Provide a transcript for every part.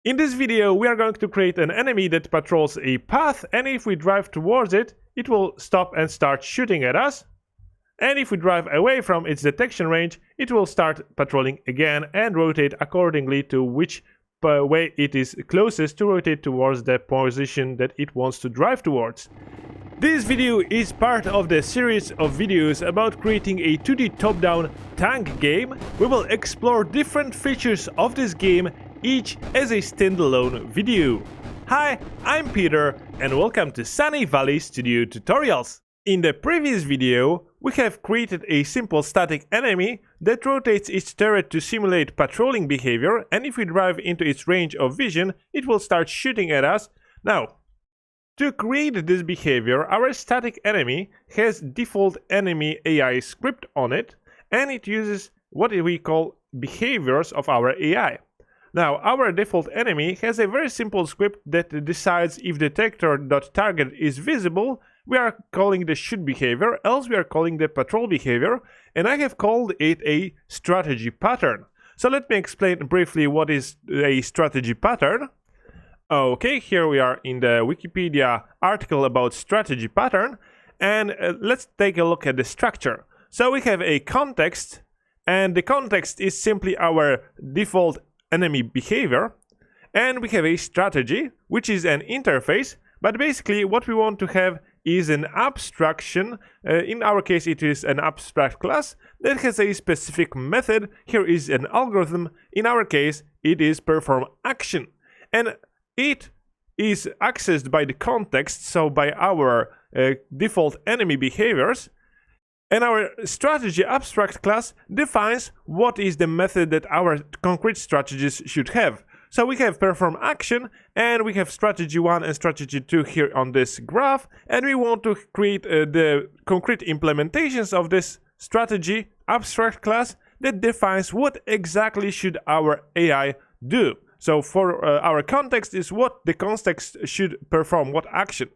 In this video, we are going to create an enemy that patrols a path, and if we drive towards it, it will stop and start shooting at us. And if we drive away from its detection range, it will start patrolling again and rotate accordingly to which way it is closest to rotate towards the position that it wants to drive towards. This video is part of the series of videos about creating a 2D top-down tank game. We will explore different features of this game, each as a standalone video. Hi, I'm Peter and welcome to Sunny Valley Studio Tutorials. In the previous video, we have created a simple static enemy that rotates its turret to simulate patrolling behavior, and if we drive into its range of vision, it will start shooting at us. Now, to create this behavior, our static enemy has default enemy AI script on it, and it uses what we call behaviors of our AI. Now, our default enemy has a very simple script that decides if detector.target is visible, we are calling the shoot behavior, else we are calling the patrol behavior, and I have called it a strategy pattern. So let me explain briefly what is a strategy pattern. Okay, here we are in the Wikipedia article about strategy pattern, and let's take a look at the structure. So we have a context, and the context is simply our default enemy behavior, and we have a strategy, which is an interface, but basically what we want to have is an abstraction. In our case it is an abstract class that has a specific method. Here is an algorithm. In our case it is perform action, and it is accessed by the context, so by our default enemy behaviors, and our strategy abstract class defines what is the method that our concrete strategies should have. So we have perform action, and we have strategy 1 and strategy 2 here on this graph, and we want to create the concrete implementations of this strategy abstract class that defines what exactly should our AI do. So for our context is what the context should perform, what action.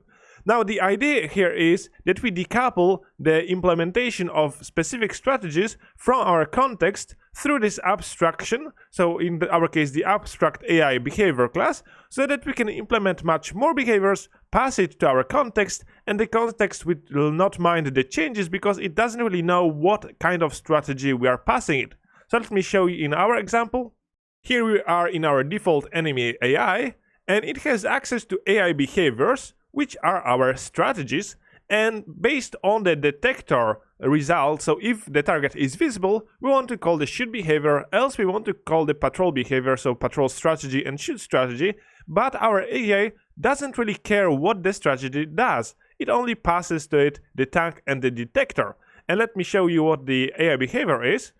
Now the idea here is that we decouple the implementation of specific strategies from our context through this abstraction, so in our case the abstract AI behavior class, so that we can implement much more behaviors, pass it to our context, and the context will not mind the changes because it doesn't really know what kind of strategy we are passing it. So let me show you in our example. Here we are in our default enemy AI, and it has access to AI behaviors, which are our strategies, and based on the detector result, so if the target is visible, we want to call the shoot behavior, else we want to call the patrol behavior, so patrol strategy and shoot strategy, but our AI doesn't really care what the strategy does. It only passes to it the tank and the detector. And let me show you what the AI behavior is.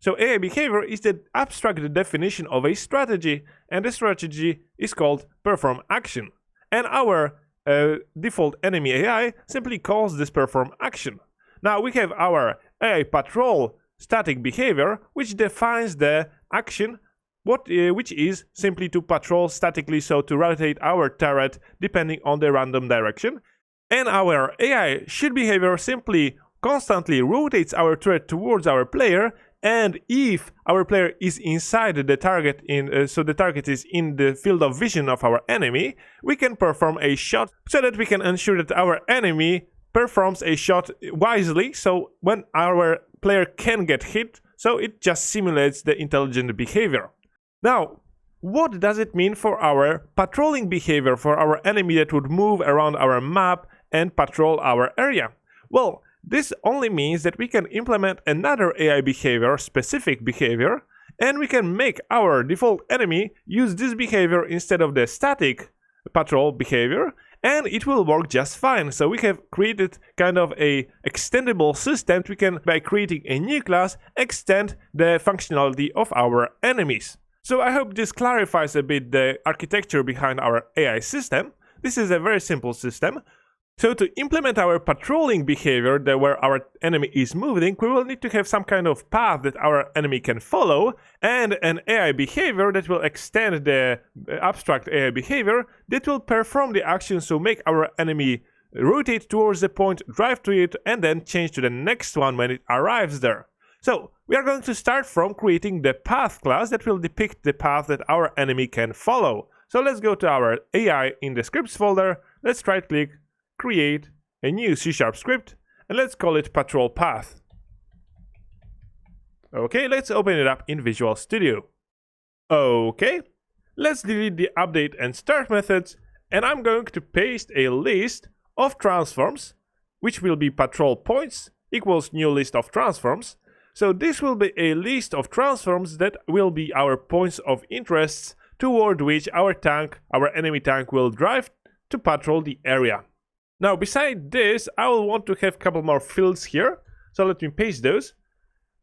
So AI behavior is the abstract definition of a strategy, and the strategy is called perform action. And our default enemy AI simply calls this perform action. Now we have our AI patrol static behavior, which defines the action, which is simply to patrol statically, so to rotate our turret depending on the random direction. And our AI shoot behavior simply constantly rotates our turret towards our player, and if our player is inside the target, so the target is in the field of vision of our enemy, we can perform a shot so that we can ensure that our enemy performs a shot wisely, so when our player can get hit, so it just simulates the intelligent behavior. Now, what does it mean for our patrolling behavior, for our enemy that would move around our map and patrol our area? Well, this only means that we can implement another AI behavior, specific behavior, and we can make our default enemy use this behavior instead of the static patrol behavior, and it will work just fine. So we have created kind of a extendable system. We can, by creating a new class, extend the functionality of our enemies. So I hope this clarifies a bit the architecture behind our AI system. This is a very simple system. So to implement our patrolling behavior where our enemy is moving, we will need to have some kind of path that our enemy can follow, and an AI behavior that will extend the abstract AI behavior that will perform the action, so make our enemy rotate towards the point, drive to it, and then change to the next one when it arrives there. So we are going to start from creating the path class that will depict the path that our enemy can follow. So let's go to our AI in the scripts folder, let's right click, create a new C# script, and let's call it patrol path. Okay, let's open it up in Visual Studio. Okay, let's delete the update and start methods, and I'm going to paste a list of transforms, which will be patrol points equals new list of transforms. So this will be a list of transforms that will be our points of interest toward which our enemy tank will drive to patrol the area. Now beside this, I will want to have a couple more fields here, so let me paste those.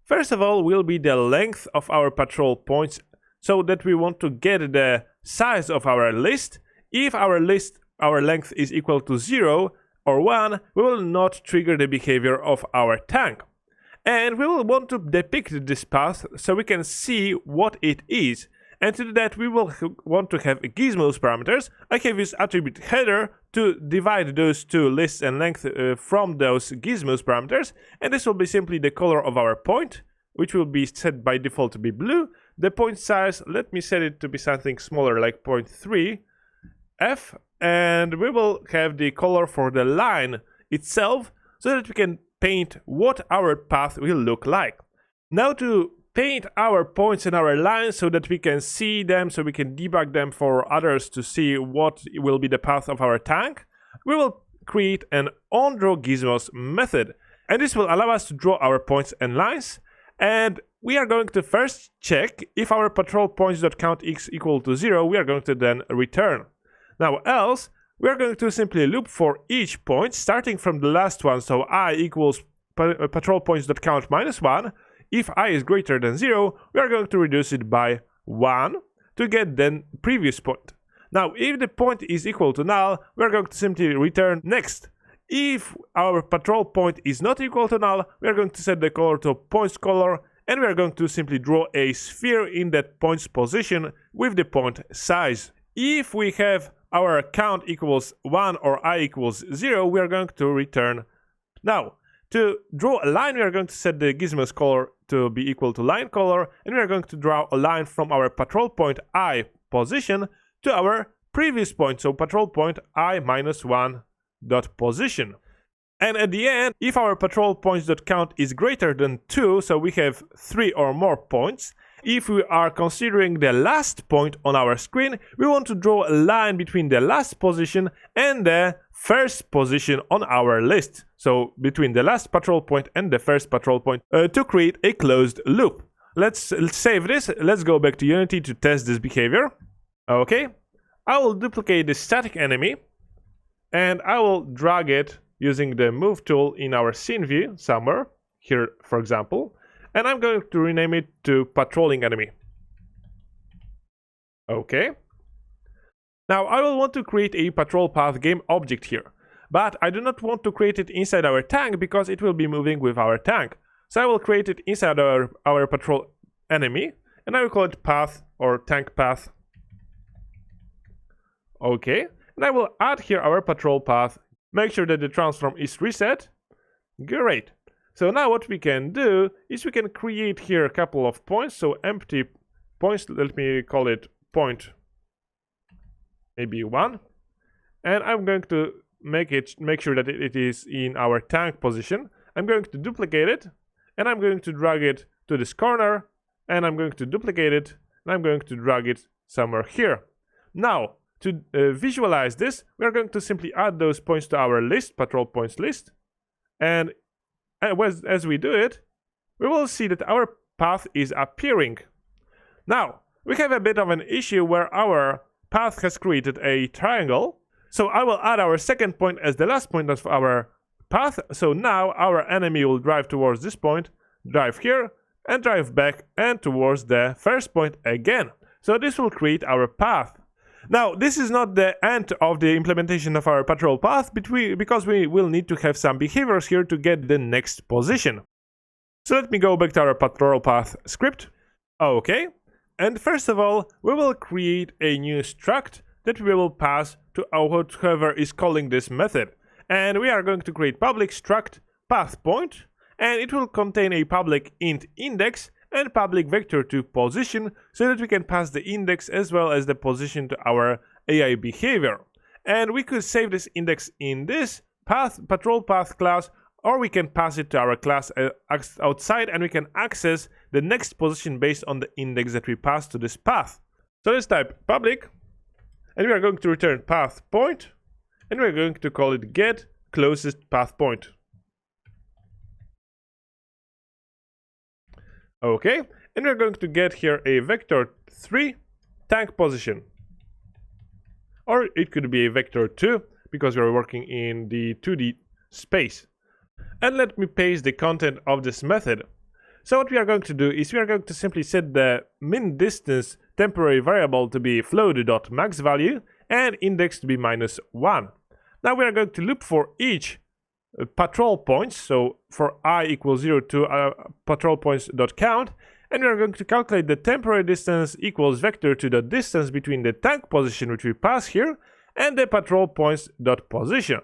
First of all will be the length of our patrol points, so that we want to get the size of our list. If our length is equal to 0 or 1, we will not trigger the behavior of our tank. And we will want to depict this path so we can see what it is. And to do that, we will want to have gizmos parameters. I have used attribute header to divide those two lists and length from those gizmos parameters. And this will be simply the color of our point, which will be set by default to be blue. The point size, let me set it to be something smaller, like 0.3 f. And we will have the color for the line itself so that we can paint what our path will look like. Now to paint our points and our lines so that we can see them, so we can debug them for others to see what will be the path of our tank, we will create an onDrawGizmos method. And this will allow us to draw our points and lines. And we are going to first check if our patrol points.count is equal to 0, we are going to then return. Now else, we are going to simply loop for each point, starting from the last one, so I equals patrol points.count -1. If I is greater than 0, we are going to reduce it by 1 to get the previous point. Now, if the point is equal to null, we are going to simply return next. If our patrol point is not equal to null, we are going to set the color to points color, and we are going to simply draw a sphere in that point's position with the point size. If we have our count equals 1 or I equals 0, we are going to return. Now, to draw a line, we are going to set the gizmos color to be equal to line color, and we are going to draw a line from our patrol point I position to our previous point, so patrol point I -1 dot position. And at the end, if our patrol points.count is greater than 2, so we have 3 or more points, if we are considering the last point on our screen, we want to draw a line between the last position and the first position on our list. So between the last patrol point and the first patrol point to create a closed loop. Let's save this. Let's go back to Unity to test this behavior. Okay, I will duplicate the static enemy and I will drag it using the move tool in our scene view somewhere, here for example, and I'm going to rename it to patrolling enemy. Okay. Now I will want to create a patrol path game object here, but I do not want to create it inside our tank because it will be moving with our tank. So I will create it inside our patrol enemy, and I will call it path or tank path. Okay, and I will add here our patrol path. Make sure that the transform is reset. Great. So now what we can do is we can create here a couple of points. So empty points, let me call it point maybe 1. And I'm going to make sure that it is in our tank position. I'm going to duplicate it and I'm going to drag it to this corner, and I'm going to duplicate it and I'm going to drag it somewhere here. Now, to visualize this, we are going to simply add those points to our list, patrol points list. And as we do it, we will see that our path is appearing. Now, we have a bit of an issue where our path has created a triangle. So I will add our second point as the last point of our path. So now our enemy will drive towards this point, drive here, and drive back and towards the first point again. So this will create our path. Now, this is not the end of the implementation of our patrol path, because we will need to have some behaviors here to get the next position. So let me go back to our patrol path script. Okay, and first of all, we will create a new struct that we will pass to whoever is calling this method. And we are going to create public struct path point, and it will contain a public int index and public vector to position, so that we can pass the index as well as the position to our AI behavior. And we could save this index in this patrol path class, or we can pass it to our class outside, and we can access the next position based on the index that we pass to this path. So let's type public, and we are going to return path point, and we're going to call it get closest path point. Okay, and we're going to get here a vector 3 tank position, or it could be a vector 2 because we're working in the 2D space. And let me paste the content of this method. So what we are going to do is we are going to simply set the min distance temporary variable to be float.max value and index to be -1. Now we are going to loop for each patrol points, so for I equals 0 to patrol points.count, and we are going to calculate the temporary distance equals vector to the distance between the tank position which we pass here and the patrol points.position.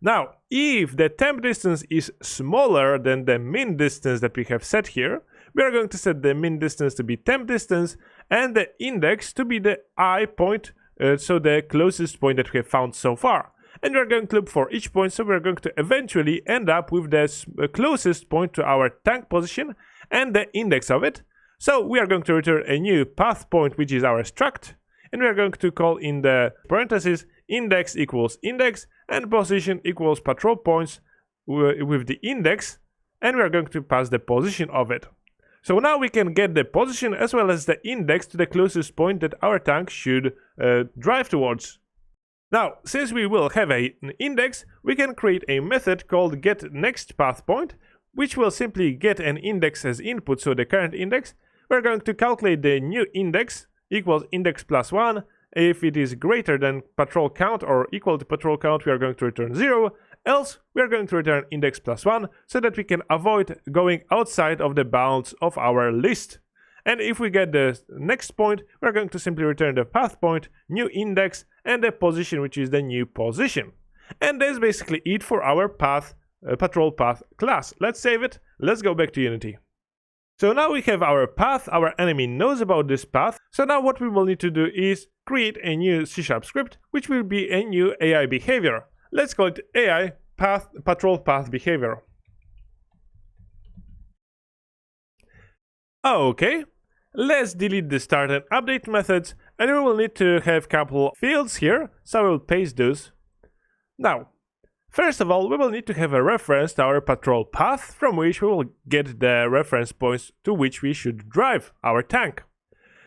Now, if the temp distance is smaller than the min distance that we have set here, we are going to set the min distance to be temp distance and the index to be the I point, so the closest point that we have found so far. And we are going to loop for each point, so we are going to eventually end up with the closest point to our tank position and the index of it. So we are going to return a new path point, which is our struct, and we are going to call in the parentheses index equals index and position equals patrol points with the index, and we are going to pass the position of it. So now we can get the position as well as the index to the closest point that our tank should drive towards. Now, since we will have an index, we can create a method called getNextPathPoint, which will simply get an index as input, so the current index. We're going to calculate the new index equals index plus 1. If it is greater than patrol count or equal to patrol count, we are going to return 0. Else, we are going to return index plus 1 so that we can avoid going outside of the bounds of our list. And if we get the next point, we're going to simply return the path point, new index, and the position, which is the new position. And that's basically it for our patrol path class. Let's save it. Let's go back to Unity. So now we have our path. Our enemy knows about this path. So now what we will need to do is create a new C# script, which will be a new AI behavior. Let's call it AI patrol path behavior. Okay, let's delete the start and update methods, and we will need to have a couple fields here, so I will paste those. Now, first of all, we will need to have a reference to our patrol path, from which we will get the reference points to which we should drive our tank.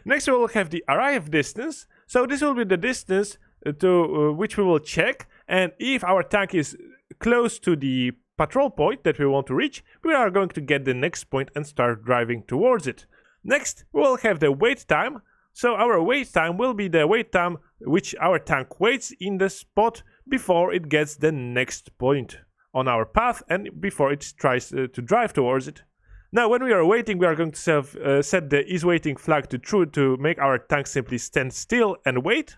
Next, we will have the arrive distance, so this will be the distance to which we will check, and if our tank is close to the patrol point that we want to reach, we are going to get the next point and start driving towards it. Next, we will have the wait time. So our wait time will be the wait time which our tank waits in the spot before it gets the next point on our path and before it tries to drive towards it. Now, when we are waiting, we are going to set the isWaiting flag to true to make our tank simply stand still and wait.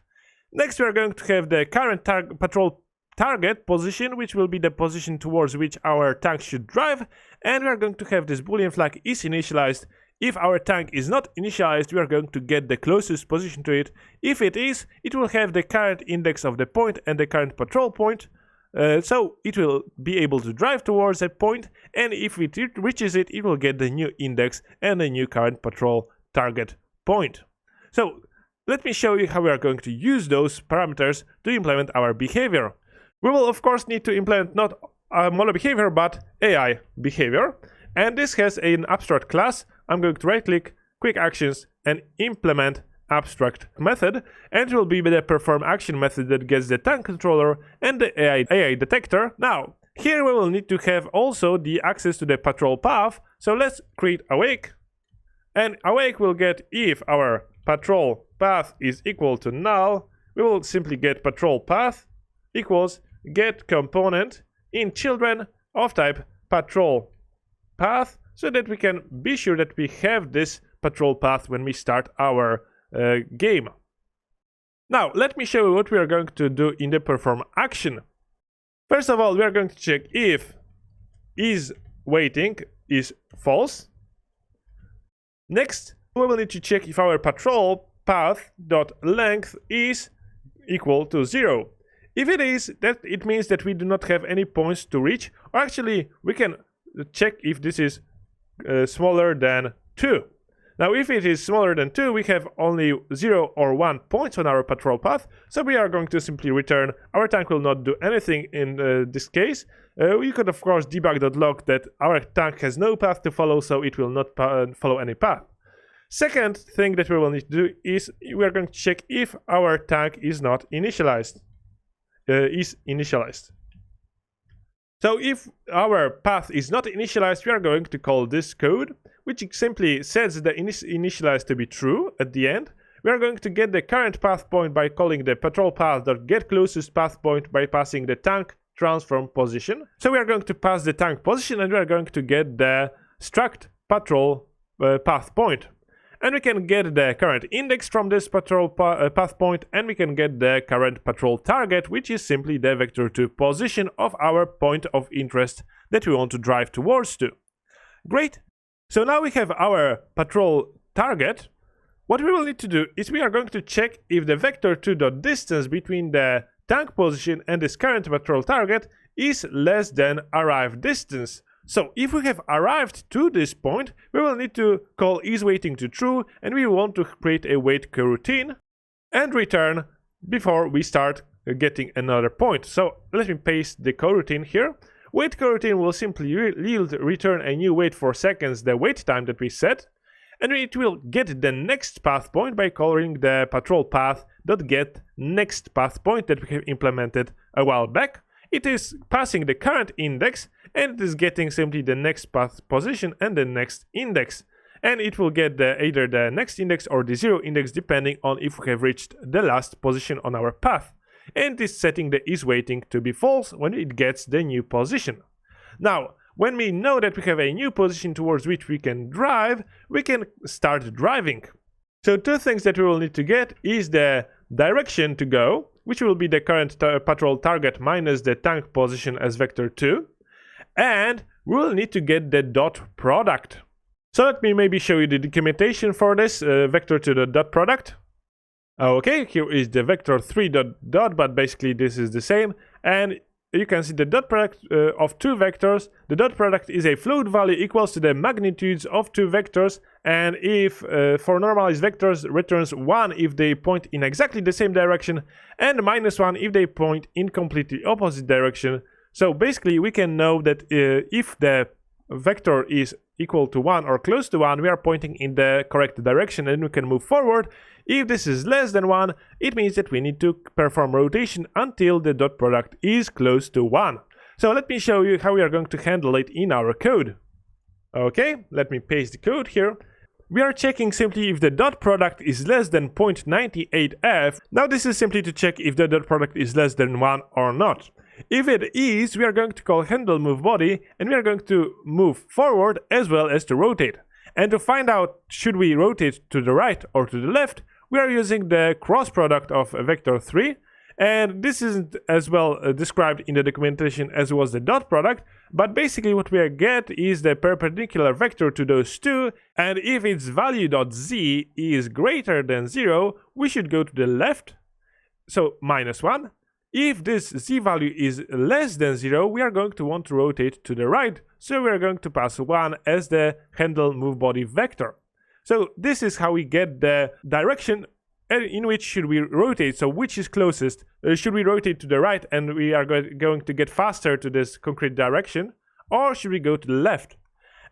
Next, we are going to have the current patrol target position, which will be the position towards which our tank should drive, and we are going to have this boolean flag is initialized. If our tank is not initialized, we are going to get the closest position to it. If it is, it will have the current index of the point and the current patrol point, so it will be able to drive towards that point, and if it reaches it, it will get the new index and the new current patrol target point. So let me show you how we are going to use those parameters to implement our behavior. We will of course need to implement not mono behavior but AI behavior, and this has an abstract class. I'm going to right click, quick actions, and implement abstract method, and it will be the perform action method that gets the tank controller and the AI detector. Now here we will need to have also the access to the patrol path, so let's create awake, and awake will get if our patrol path is equal to null, we will simply get patrol path equals get component in children of type patrol path, so that we can be sure that we have this patrol path when we start our game. Now let me show you what we are going to do in the perform action. First of all, we are going to check if is waiting is false. Next, we will need to check if our patrol path.length is equal to 0. If it is, that it means that we do not have any points to reach, or actually we can check if this is smaller than 2. Now if it is smaller than 2, we have only 0 or 1 points on our patrol path, so we are going to simply return. Our tank will not do anything in this case. We could of course debug.log that our tank has no path to follow, so it will not follow any path. Second thing that we will need to do is we are going to check if our tank is not initialized. So if our path is not initialized, we are going to call this code, which simply sets the initialize to be true at the end. We are going to get the current path point by calling the patrol path.getClosest path point by passing the tank transform position. So we are going to pass the tank position and we are going to get the struct patrol path point. And we can get the current index from this patrol path point, and we can get the current patrol target, which is simply the vector2 position of our point of interest that we want to drive towards to. Great. So now we have our patrol target. What we will need to do is we are going to check if the vector2.distance between the tank position and this current patrol target is less than arrived distance. So if we have arrived to this point, we will need to call isWaiting to true, and we want to create a wait coroutine and return before we start getting another point. So let me paste the coroutine here. Wait coroutine will simply yield return a new wait for seconds, the wait time that we set, and it will get the next path point by calling the patrol path.get next path point that we have implemented a while back. It is passing the current index, and it is getting simply the next path position and the next index. And it will get either the next index or the 0 index depending on if we have reached the last position on our path. And it is setting the isWaiting to be false when it gets the new position. Now, when we know that we have a new position towards which we can drive, we can start driving. So two things that we will need to get is the direction to go, which will be the current patrol target minus the tank position as vector2, and we will need to get the dot product. So let me maybe show you the documentation for this vector2.dot-product. Okay, here is the vector3.dot, but basically this is the same, and you can see the dot product of two vectors. The dot product is a float value equals to the magnitudes of two vectors, and if for normalized vectors returns 1 if they point in exactly the same direction, and -1 if they point in completely opposite direction. So basically we can know that if the vector is equal to 1 or close to 1, we are pointing in the correct direction and we can move forward. If this is less than 1, it means that we need to perform rotation until the dot product is close to 1. So let me show you how we are going to handle it in our code. Okay, let me paste the code here. We are checking simply if the dot product is less than 0.98f. Now this is simply to check if the dot product is less than 1 or not. If it is, we are going to call handle move body, and we are going to move forward as well as to rotate. And to find out should we rotate to the right or to the left, we are using the cross product of vector3, and this isn't as well described in the documentation as was the dot product, but basically what we get is the perpendicular vector to those two, and if its value .z is greater than 0, we should go to the left, so -1. If this z value is less than 0, we are going to want to rotate to the right, so we are going to pass 1 as the handle move body vector. So this is how we get the direction in which should we rotate, so which is closest. Should we rotate to the right and we are going to get faster to this concrete direction, or should we go to the left?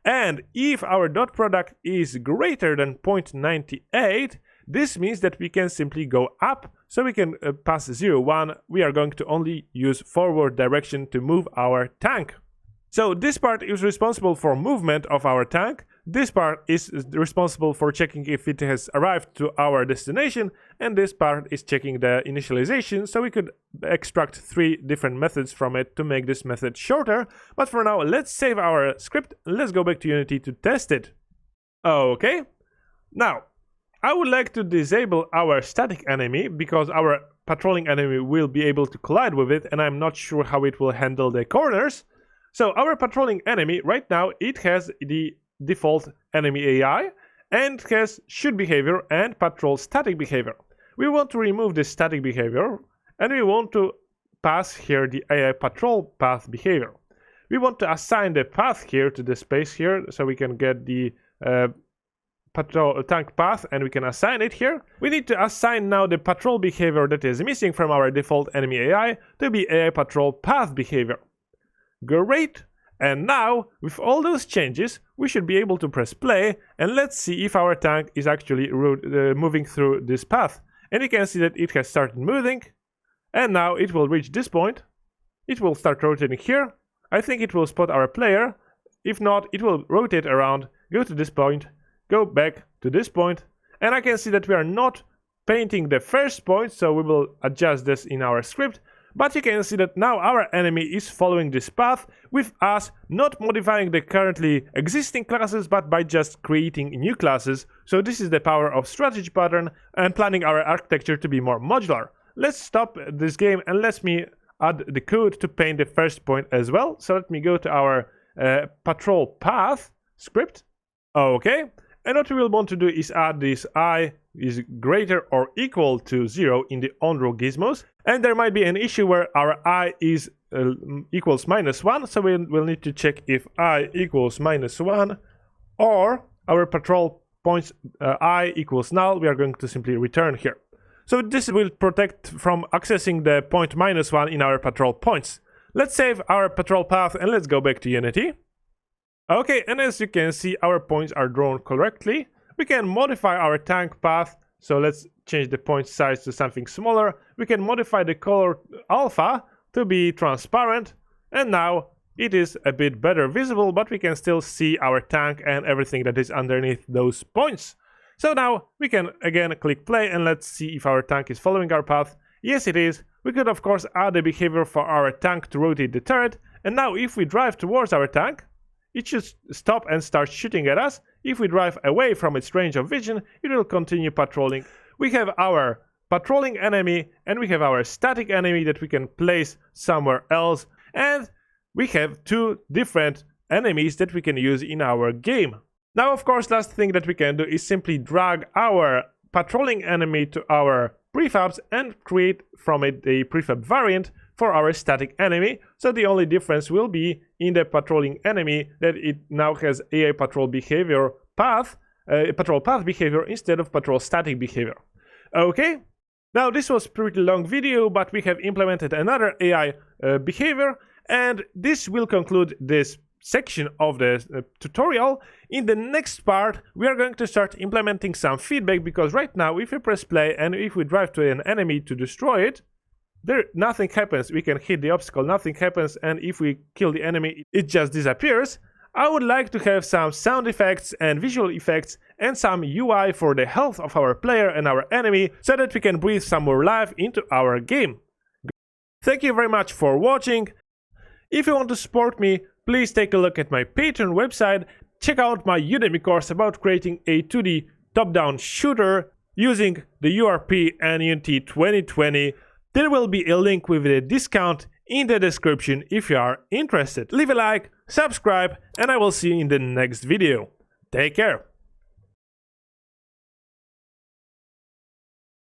And if our dot product is greater than 0.98, this means that we can simply go up, so we can pass 0, 1. We are going to only use forward direction to move our tank. So this part is responsible for movement of our tank. This part is responsible for checking if it has arrived to our destination, and this part is checking the initialization, so we could extract 3 different methods from it to make this method shorter. But for now, let's save our script and let's go back to Unity to test it. Okay, now I would like to disable our static enemy because our patrolling enemy will be able to collide with it, and I'm not sure how it will handle the corners. So our patrolling enemy right now, it has the default enemy AI and has shoot behavior and patrol static behavior. We want to remove the static behavior and we want to pass here the AI patrol path behavior. We want to assign the path here to the space here so we can get the patrol tank path and we can assign it here. We need to assign now the patrol behavior that is missing from our default enemy AI to be AI patrol path behavior. Great! And now, with all those changes, we should be able to press play and let's see if our tank is actually moving through this path. And you can see that it has started moving and now it will reach this point. It will start rotating here. I think it will spot our player. If not, it will rotate around, go to this point, go back to this point, and I can see that we are not painting the first point, so we will adjust this in our script. But you can see that now our enemy is following this path with us not modifying the currently existing classes but by just creating new classes. So this is the power of strategy pattern and planning our architecture to be more modular. Let's stop this game and let me add the code to paint the first point as well. So let me go to our patrol path script. Okay, and what we will want to do is add this I is greater or equal to 0 in the on-row gizmos, and there might be an issue where our I is equals -1, so we'll need to check if I equals -1 or our patrol points I equals null. We are going to simply return here. So this will protect from accessing the point -1 in our patrol points. Let's save our patrol path and let's go back to Unity. Okay, and as you can see, our points are drawn correctly. We can modify our tank path, so let's change the point size to something smaller. We can modify the color alpha to be transparent, and now it is a bit better visible, but we can still see our tank and everything that is underneath those points. So now we can again click play and let's see if our tank is following our path. Yes, it is. We could of course add a behavior for our tank to rotate the turret, and now if we drive towards our tank, it should stop and start shooting at us. If we drive away from its range of vision, it will continue patrolling. We have our patrolling enemy and we have our static enemy that we can place somewhere else. And we have two different enemies that we can use in our game. Now, of course, last thing that we can do is simply drag our patrolling enemy to our prefabs and create from it a prefab variant for our static enemy. So the only difference will be in the patrolling enemy that it now has AI patrol behavior path, patrol path behavior instead of patrol static behavior. Okay, now this was a pretty long video, but we have implemented another AI behavior, and this will conclude this section of the tutorial. In the next part, we are going to start implementing some feedback, because right now if we press play and if we drive to an enemy to destroy it, nothing happens. We can hit the obstacle, nothing happens, and if we kill the enemy, it just disappears. I would like to have some sound effects and visual effects and some UI for the health of our player and our enemy, so that we can breathe some more life into our game. Thank you very much for watching. If you want to support me, please take a look at my Patreon website. Check out my Udemy course about creating a 2D top-down shooter using the URP and Unity 2020. There will be a link with a discount in the description if you are interested. Leave a like, subscribe, and I will see you in the next video. Take care!